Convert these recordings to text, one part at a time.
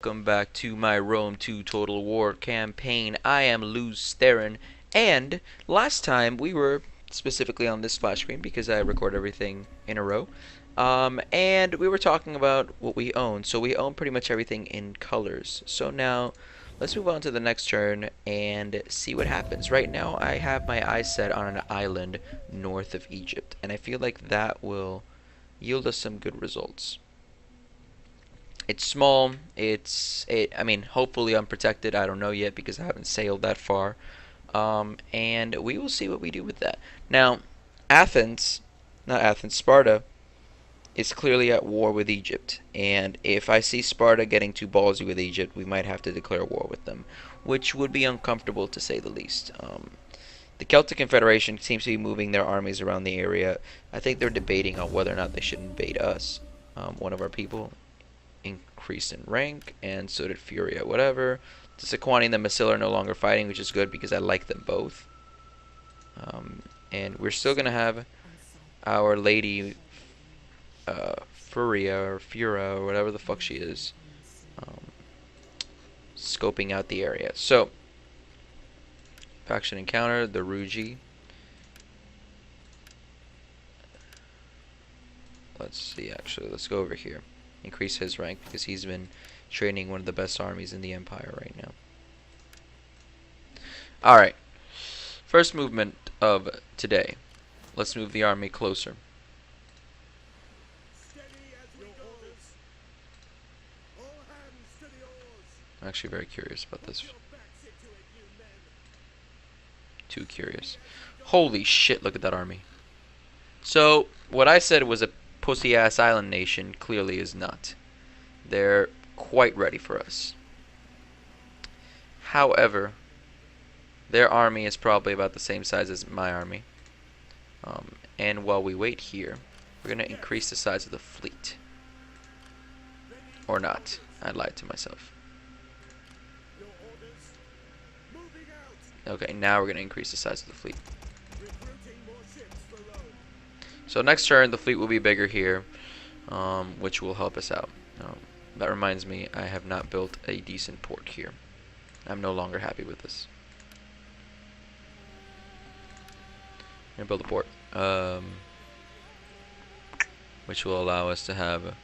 welcome back to my Rome 2 Total War campaign. I am Lews, Therin, and last time we were specifically on this splash screen because I record everything in a row. And we were talking about what we own. So we own pretty much everything in colors. So now let's move on to the next turn and see what happens. Right now I have my eyes set on an island north of Egypt, and I feel like that will yield us some good results. It's small. I mean, hopefully unprotected. I don't know yet because I haven't sailed that far. And we will see what we do with that. Now, Sparta is clearly at war with Egypt. And if I see Sparta getting too ballsy with Egypt, we might have to declare war with them, which would be uncomfortable to say the least. The Celtic Confederation seems to be moving their armies around the area. I think they're debating on whether or not they should invade us, one of our people. Increased in rank, and so did Furia. Whatever. The Sequani and the Masil are no longer fighting, which is good because I like them both. And we're still gonna have our lady Furia or Fura or whatever the fuck she is, scoping out the area. So, faction encounter the Rugi. Let's see. Actually, let's go over here. Increase his rank because he's been training one of the best armies in the Empire right now. Alright, first movement of today. Let's move the army closer. I'm actually very curious about this. Too curious. Holy shit, look at that army. So, what I said was a pussy-ass island nation clearly is not. They're quite ready for us. However, their army is probably about the same size as my army. And while we wait here, we're going to increase the size of the fleet. Or not. I lied to myself. Okay, now we're going to increase the size of the fleet. So next turn, the fleet will be bigger here, which will help us out. That reminds me, I have not built a decent port here. I'm no longer happy with this. I'm going to build a port, which will allow us to have,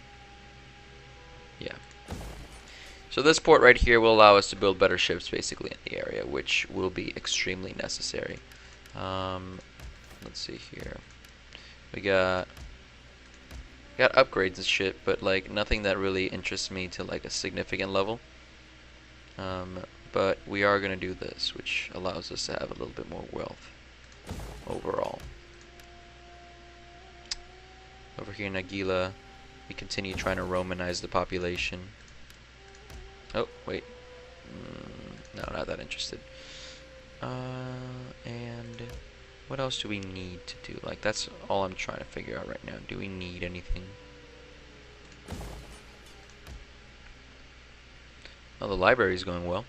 yeah. So this port right here will allow us to build better ships basically in the area, which will be extremely necessary. Let's see here. We got upgrades and shit, but like nothing that really interests me to like a significant level. But we are gonna do this, which allows us to have a little bit more wealth overall. Over here in Aguila, we continue trying to Romanize the population. Oh wait, no, not that interested. And what else do we need to do? Like, that's all I'm trying to figure out right now. Do we need anything? Oh, the library's going well.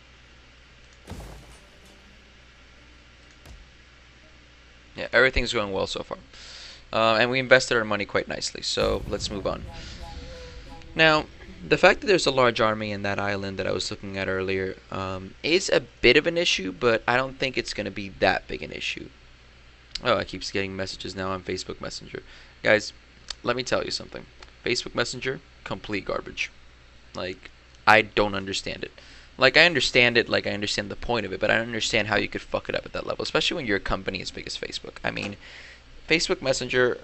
Yeah, everything's going well so far. And we invested our money quite nicely, so let's move on. Now, the fact that there's a large army in that island that I was looking at earlier is a bit of an issue, but I don't think it's going to be that big an issue. Oh, I keep getting messages now on Facebook Messenger. Guys, let me tell you something. Facebook Messenger, complete garbage. Like, I don't understand it. Like, I understand it, like, I understand the point of it, but I don't understand how you could fuck it up at that level, especially when you're a company as big as Facebook. I mean, Facebook Messenger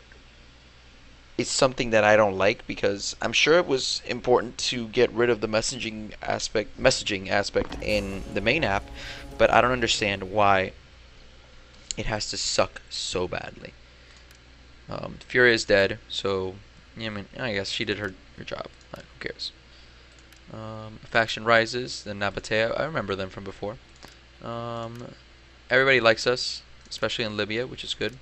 is something that I don't like because I'm sure it was important to get rid of the messaging aspect in the main app, but I don't understand why it has to suck so badly. Furia is dead, so yeah, I mean, I guess she did her job. Like, who cares? Faction rises, the Nabatea. I remember them from before. Everybody likes us, especially in Libya, which is good.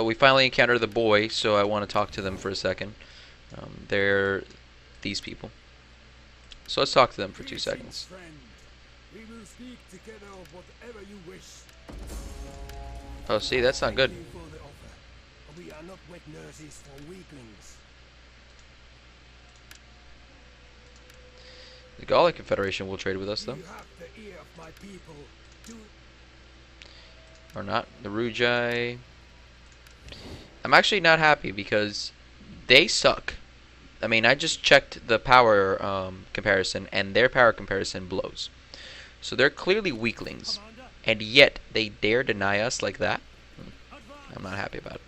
We finally encountered the boy, so I want to talk to them for a second. They're these people. So let's talk to them for 2 seconds. We will speak together of whatever you wish. Oh, see, that's not good. We are not wet nurses for weaklings. The Gallic Confederation will trade with us, Do though. you have the ear of my people? Do Or not. The Rugai. I'm actually not happy because they suck. I mean, I just checked the power comparison, and their power comparison blows. So they're clearly weaklings, and yet they dare deny us like that. I'm not happy about it.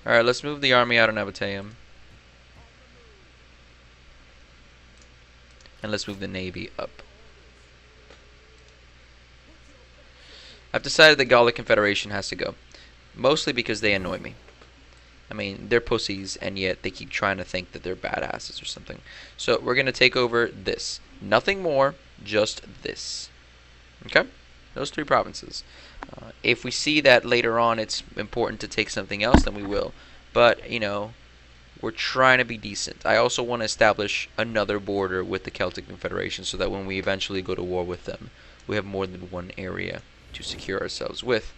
All right, let's move the army out of Nabateum, and let's move the navy up. I've decided the Gallic Confederation has to go, mostly because they annoy me. I mean, they're pussies, and yet they keep trying to think that they're badasses or something. So we're going to take over this. Nothing more, just this. Okay? Those 3 provinces. If we see that later on it's important to take something else, then we will. But, you know, we're trying to be decent. I also want to establish another border with the Celtic Confederation so that when we eventually go to war with them, we have more than one area to secure ourselves with.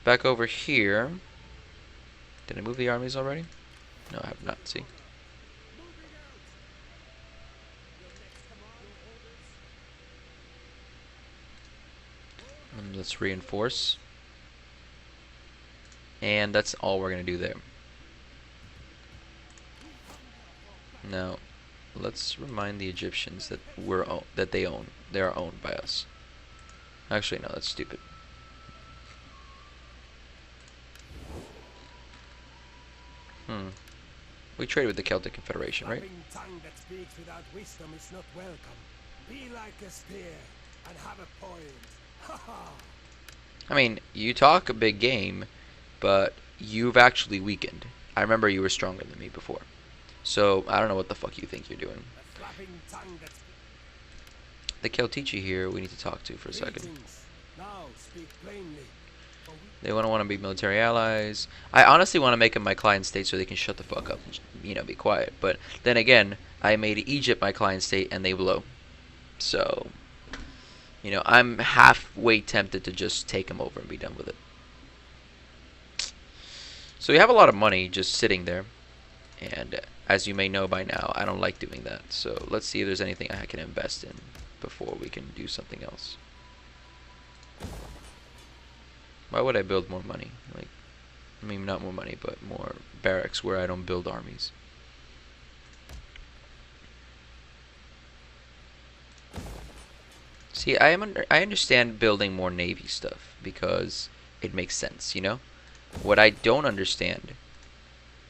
Back over here. Did I move the armies already? No, I have not. See? And let's reinforce. And that's all we're going to do there. Now, let's remind the Egyptians that they own. They are owned by us. Actually, no, that's stupid. We trade with the Celtic Confederation, right? tongue that speaks without wisdom is not welcome. Be like a spear and have a point. Ha ha. I mean, you talk a big game, but you've actually weakened. I remember you were stronger than me before. So, I don't know what the fuck you think you're doing. A flapping tongue that The Celtici here we need to talk to for a second. Greetings. Now speak plainly. For we They want to be military allies. I honestly want to make them my client state so they can shut the fuck up and, you know, be quiet. But then again, I made Egypt my client state and they blow. So, you know, I'm halfway tempted to just take them over and be done with it. So we have a lot of money just sitting there. And as you may know by now, I don't like doing that. So let's see if there's anything I can invest in before we can do something else. Why would I build more money? Like, I mean, not more money, but more barracks where I don't build armies. See, I understand building more navy stuff because it makes sense, you know? What I don't understand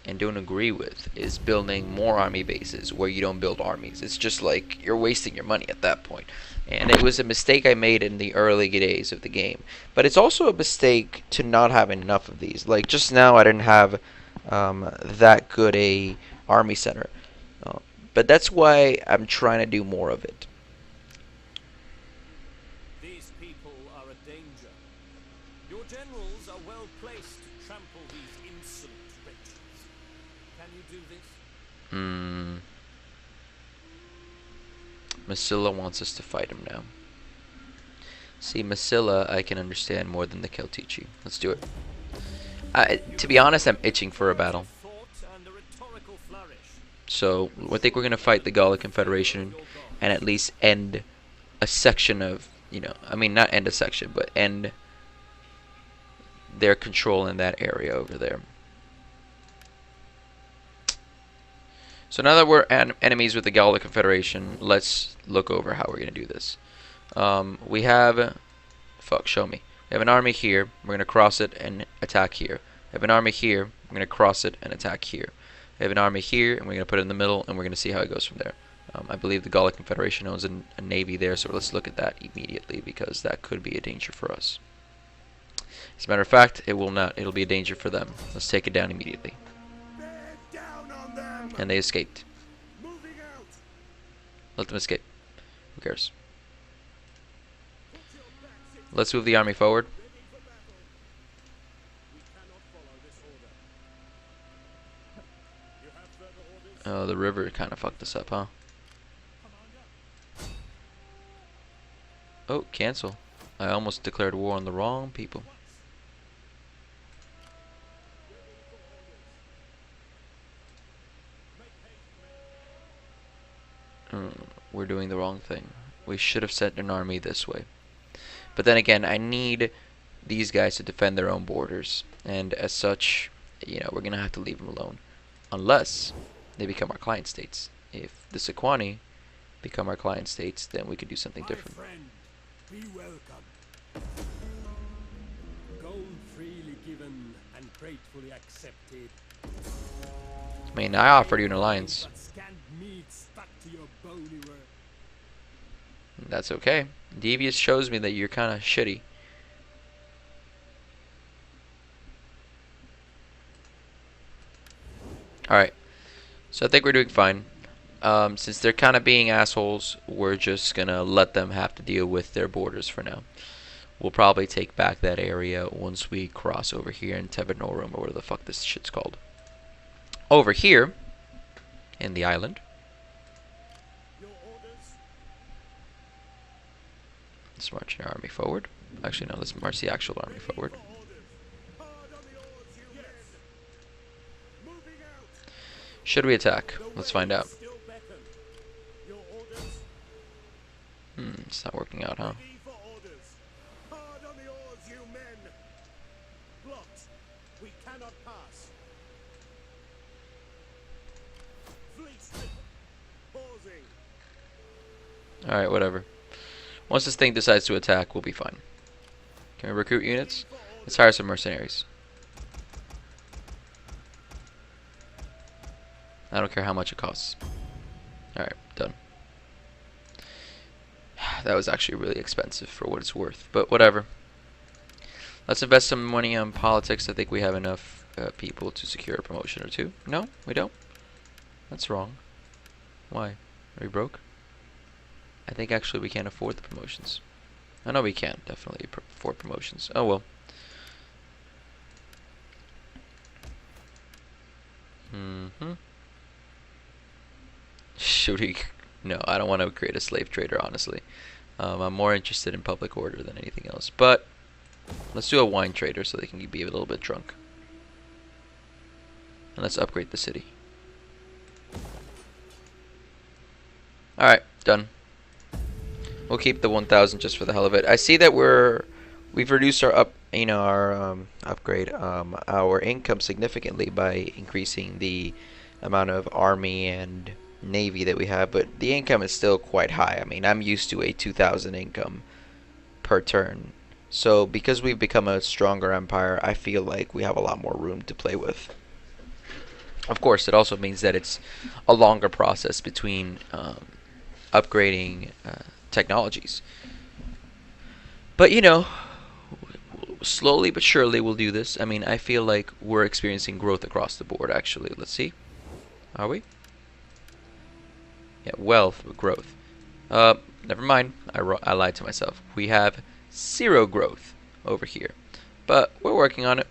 and don't agree with is building more army bases where you don't build armies. It's just like you're wasting your money at that point. And it was a mistake I made in the early days of the game. But it's also a mistake to not have enough of these. Like just now I didn't have that good a army center. But that's why I'm trying to do more of it. These people are a danger. Your generals are well placed to trample these insolent wretches. Can you do this? Massilla wants us to fight him now. See, Massilla I can understand more than the Celtici. Let's do it. To be honest, I'm itching for a battle. So I think we're going to fight the Gallic Confederation and at least end a section of, you know, I mean not end a section, but end their control in that area over there. So now that we're enemies with the Gallic Confederation, let's look over how we're going to do this. We have, show me. We have an army here. We're going to cross it and attack here. We have an army here. We're going to cross it and attack here. We have an army here, and we're going to put it in the middle, and we're going to see how it goes from there. I believe the Gallic Confederation owns a navy there, so let's look at that immediately because that could be a danger for us. As a matter of fact, it will not. It'll be a danger for them. Let's take it down immediately. bear down on them. And they escaped. Moving out. Let them escape. Who cares? Put your backs in. Let's move the army forward. Ready for battle. We cannot follow this order. You have further orders? Oh, the river kind of fucked us up, huh? Commander. Oh, cancel. I almost declared war on the wrong people. We're doing the wrong we should have sent an army this way. But then again, I need these guys to defend their own borders, and as such, we're gonna have to leave them alone, unless they become our client states. If the Sequani become our client states, then we could do something different. Friend, be welcome. Gold freely given and gratefully accepted. I mean, I offered you an alliance. But scant meat stuck to your bony word. That's okay. Devious shows me that you're kind of shitty. Alright. So I think we're doing fine. Since they're kind of being assholes, we're just gonna let them have to deal with their borders for now. We'll probably take back that area once we cross over here in Tevenorum, or whatever the fuck this shit's called. Over here, in the island, Your orders? let's march an army forward. Actually, no, let's march the actual army forward. For orders. Hard on the oars, you men. Moving out. Should we attack? The Let's way find out. still beckon. Your orders? It's not working out, huh? Ready for orders. Hard on the oars, you men. Blocked. We cannot pass. Fleet strip. Pausing. Alright, whatever. Once this thing decides to attack, we'll be fine. Can we recruit units? Let's hire some mercenaries. I don't care how much it costs. Alright, done. That was actually really expensive for what it's worth, but whatever. Let's invest some money on politics. I think we have enough people to secure a promotion or two. No, we don't. That's wrong. Why? Are we broke? I think actually we can't afford the promotions. I know we can definitely afford promotions. Oh well. Should we? No, I don't want to create a slave trader, honestly. I'm more interested in public order than anything else. But let's do a wine trader so they can be a little bit drunk. And let's upgrade the city. Alright, done. We'll keep the 1,000 just for the hell of it. I see that we've reduced our upgrade our income significantly by increasing the amount of army and navy that we have, but the income is still quite high. I mean, I'm used to a 2,000 income per turn. So because we've become a stronger empire, I feel like we have a lot more room to play with. Of course, it also means that it's a longer process between upgrading technologies. But slowly but surely we'll do this. I mean, I feel like we're experiencing growth across the board, actually. Let's see. Are we? Yeah, wealth growth. Never mind. I lied to myself. We have 0 growth over here. But we're working on it.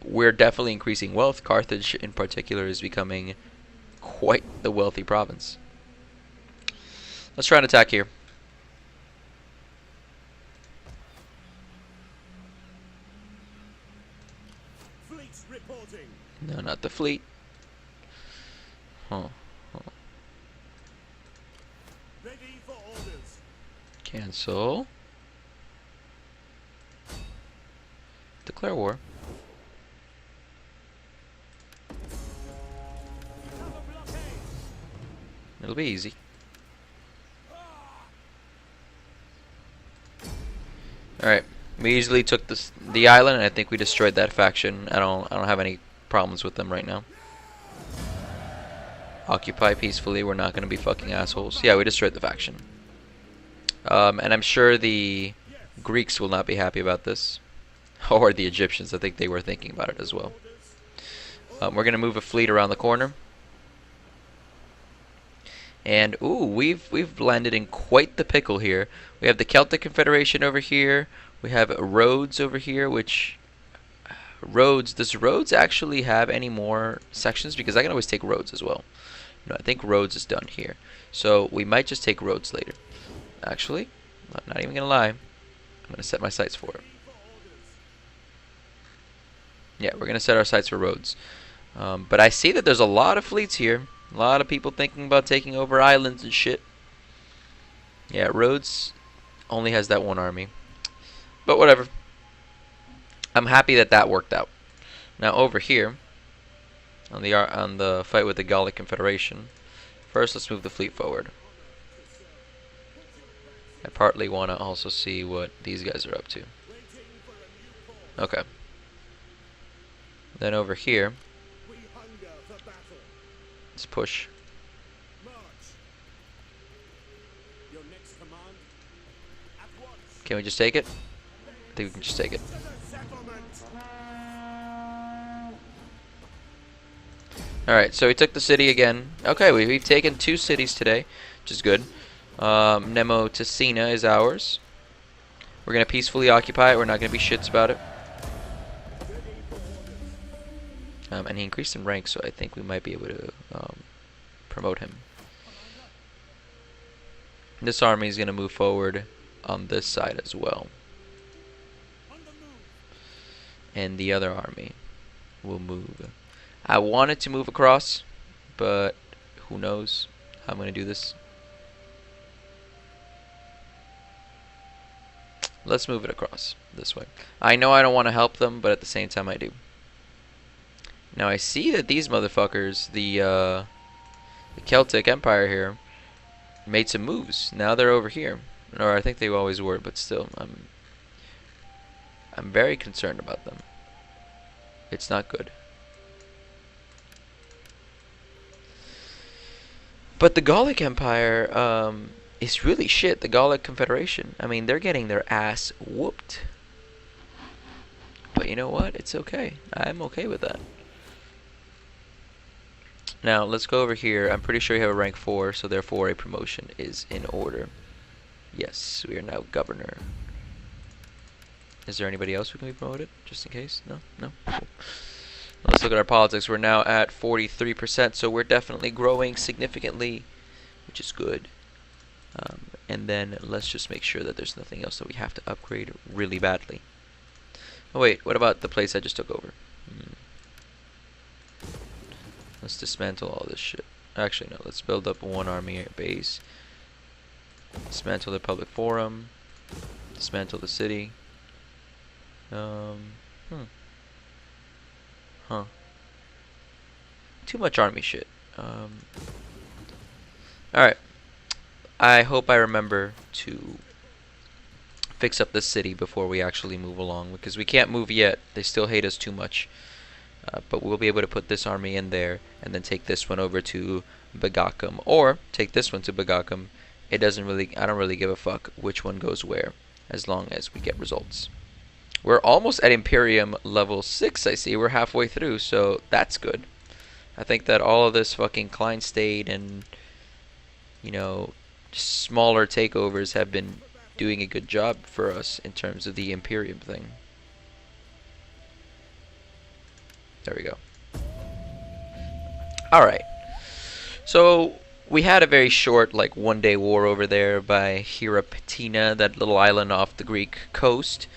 We're definitely increasing wealth. Carthage, in particular, is becoming quite the wealthy province. Let's try an attack here. Fleet reporting. No, not the fleet. Ready for orders. Cancel. Declare war. Cover blockade. It'll be easy. Alright. We easily took the island, and I think we destroyed that faction. I don't have any problems with them right now. Occupy peacefully. We're not going to be fucking assholes. Yeah, we destroyed the faction. And I'm sure the Greeks will not be happy about this. Or the Egyptians. I think they were thinking about it as well. We're going to move a fleet around the corner. And ooh, we've landed in quite the pickle here. We have the Celtic Confederation over here. We have Rhodes over here, which Rhodes, does Rhodes actually have any more sections? Because I can always take Rhodes as well. No, I think Rhodes is done here. So we might just take Rhodes later. Actually, I'm not even gonna lie. I'm gonna set my sights for it. Yeah, we're gonna set our sights for Rhodes. But I see that there's a lot of fleets here. A lot of people thinking about taking over islands and shit. Yeah, Rhodes only has that one army. But whatever. I'm happy that that worked out. Now over here, on the fight with the Gallic Confederation, first let's move the fleet forward. I partly want to also see what these guys are up to. Okay. Then over here, We hunger for battle. let's push. March. Your next command. At once. Can we just take it? I think we can just take it. To the settlement. Alright, so we took the city again. Okay, we've taken 2 cities today, which is good. Nemo Tessina is ours. We're going to peacefully occupy it. We're not going to be shits about it. And he increased in rank, so I think we might be able to promote him. This army is going to move forward on this side as well. On the move. And the other army will move. I wanted to move across, but who knows how I'm going to do this. Let's move it across this way. I know I don't want to help them, but at the same time I do. Now I see that these motherfuckers, the Celtic Empire here, made some moves. Now they're over here, or I think they always were, but still, I'm very concerned about them. It's not good. But the Gallic Empire is really shit. The Gallic Confederation. I mean, they're getting their ass whooped. But you know what? It's okay. I'm okay with that. Now, let's go over here. I'm pretty sure you have a rank 4, so therefore a promotion is in order. Yes, we are now governor. Is there anybody else who can be promoted? Just in case? No? No? Cool. Let's look at our politics. We're now at 43%, so we're definitely growing significantly, which is good. And then let's just make sure that there's nothing else that we have to upgrade really badly. Oh wait, what about the place I just took over? Let's dismantle all this shit. Actually, no, let's build up one army base. Dismantle the public forum. Dismantle the city. Huh. Too much army shit. Alright. I hope I remember to fix up this city before we actually move along, because we can't move yet. They still hate us too much. But we'll be able to put this army in there and then take this one over to Bagacum, or take this one to Bagacum. I don't really give a fuck which one goes where, as long as we get results. We're almost at Imperium level 6, I see. We're halfway through, so that's good. I think that all of this fucking Kleinstade and, you know, smaller takeovers have been doing a good job for us in terms of the Imperium thing. There we go. Alright. So, we had a very short, like, one-day war over there by Hirapetina, that little island off the Greek coast.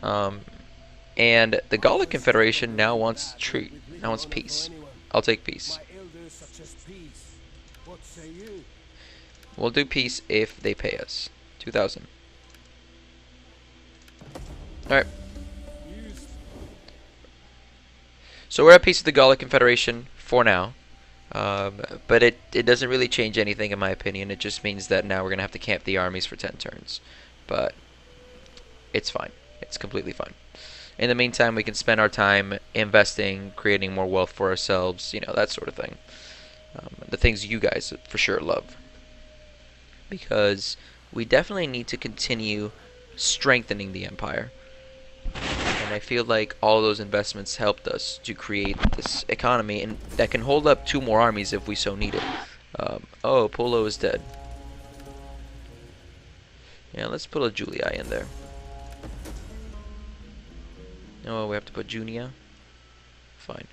And the Gallic Confederation now wants peace. I'll take peace. My elders suggest peace. What say you? We'll do peace if they pay us. 2,000. Alright. So we're at peace with the Gallic Confederation for now. But it doesn't really change anything in my opinion. It just means that now we're going to have to camp the armies for 10 turns. But it's fine. It's completely fine. In the meantime, we can spend our time investing, creating more wealth for ourselves, you know, that sort of thing. The things you guys for sure love. Because we definitely need to continue strengthening the empire. And I feel like all those investments helped us to create this economy and that can hold up 2 more armies if we so need it. Oh, Polo is dead. Yeah, let's put a Julii in there. Oh, we have to put Junia. Fine.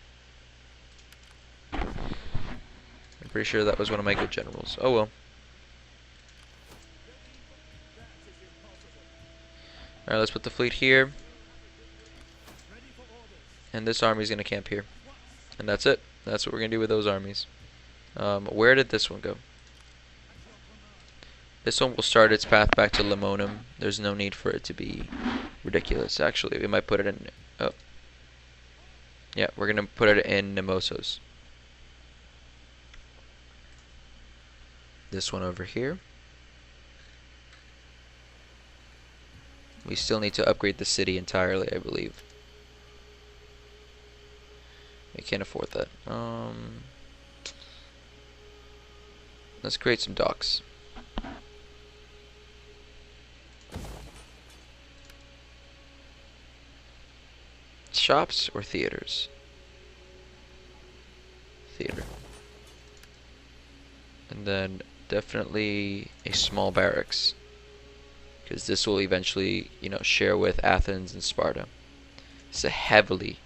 I'm pretty sure that was one of my good generals. Oh well. Alright, let's put the fleet here. And this army's gonna camp here. And that's it. That's what we're gonna do with those armies. Where did this one go? This one will start its path back to Limonum. There's no need for it to be ridiculous. Actually, we might put it in. Oh, yeah, we're gonna put it in Nemosos. This one over here. We still need to upgrade the city entirely, I believe. We can't afford that. Let's create some docks. Shops or theaters? Theater. And then definitely a small barracks, because this will eventually, you know, share with Athens and Sparta. It's a heavily,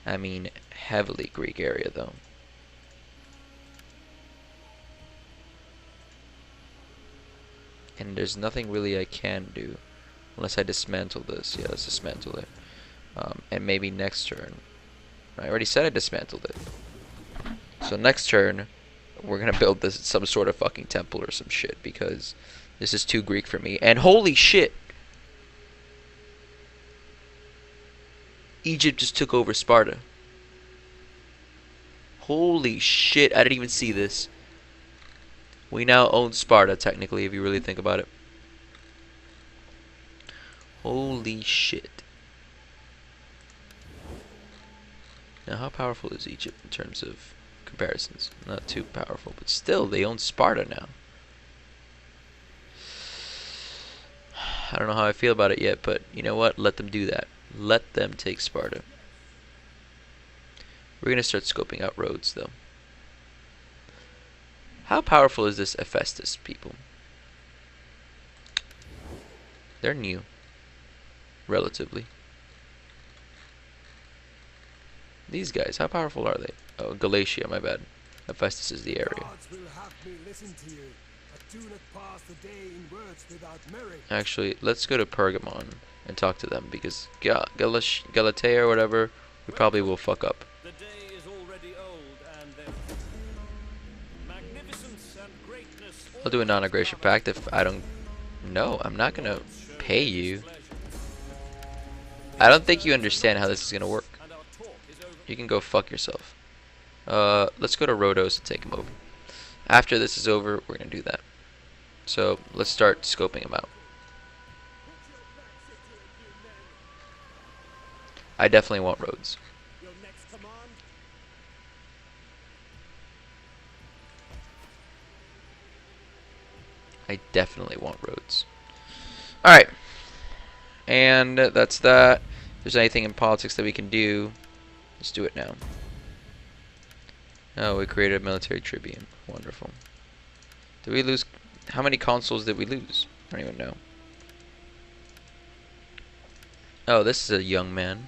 I mean heavily Greek area though. And there's nothing really I can do unless I dismantle this. Yeah, let's dismantle it. And maybe next turn. I already said I dismantled it. So next turn, we're gonna build this some sort of fucking temple or some shit, because this is too Greek for me. And holy shit! Egypt just took over Sparta. Holy shit, I didn't even see this. We now own Sparta, technically, if you really think about it. Holy shit. Now, how powerful is Egypt in terms of comparisons? Not too powerful, but still, they own Sparta now. I don't know how I feel about it yet, but you know what? Let them do that. Let them take Sparta. We're gonna start scoping out roads, though. How powerful is this Hephaestus, people? They're new. Relatively. These guys, how powerful are they? Oh, Galatia, my bad. Hephaestus is the area. Actually, let's go to Pergamon and talk to them, because Galatea or whatever, we probably will fuck up. The day is already old, and their magnificence and greatness. I'll do a non-aggression pact if I don't. No, I'm not gonna pay you. I don't think you understand how this is gonna work. You can go fuck yourself. Let's go to Rhodos and take him over. After this is over, we're gonna do that. So let's start scoping him out. I definitely want Rhodes. I definitely want Rhodes. Alright. And that's that. If there's anything in politics that we can do, let's do it now. Oh, we created a military tribune. Wonderful. Did we lose? How many consuls did we lose? I don't even know. Oh, this is a young man.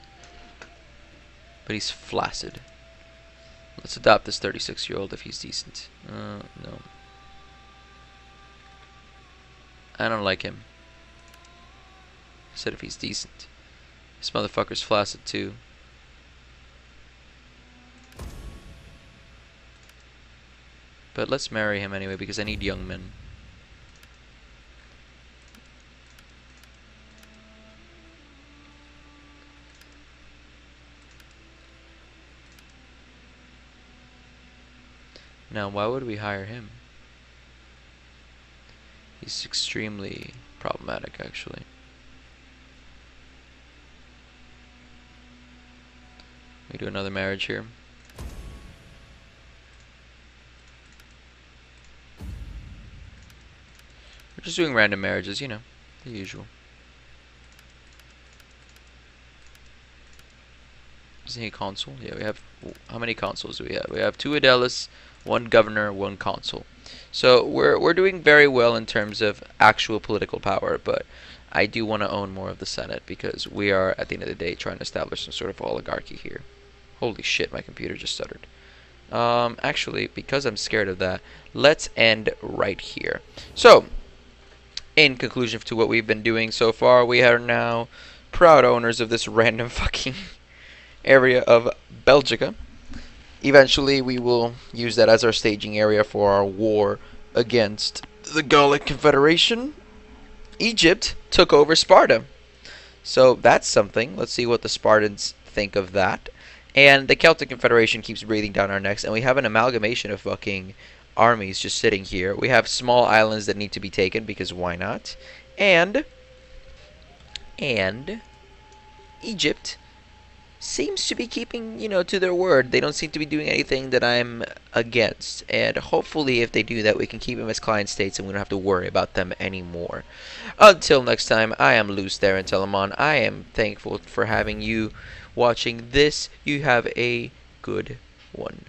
But he's flaccid. Let's adopt this 36-year-old if he's decent. No. I don't like him. I said if he's decent. This motherfucker's flaccid too. But let's marry him anyway, because I need young men. Now, why would we hire him? He's extremely problematic, actually. We do another marriage here. We're just doing random marriages, you know, the usual. Is he a consul? Yeah, we have. How many consuls do we have? We have 2 adelis, 1 governor, 1 consul. So we're doing very well in terms of actual political power, but I do want to own more of the Senate, because we are, at the end of the day, trying to establish some sort of oligarchy here. Holy shit, my computer just stuttered. Actually, because I'm scared of that, let's end right here. So, in conclusion to what we've been doing so far, we are now proud owners of this random fucking area of Belgica. Eventually, we will use that as our staging area for our war against the Gallic Confederation, Egypt took over Sparta. So that's something. Let's see what the Spartans think of that. And the Celtic Confederation keeps breathing down our necks, and we have an amalgamation of fucking armies just sitting here. We have small islands that need to be taken because why not? And Egypt seems to be keeping, to their word. They don't seem to be doing anything that I'm against. And hopefully if they do that, we can keep them as client states and we don't have to worry about them anymore. Until next time, I am Lews, Therin Telemon. I am thankful for having you watching this. You have a good one.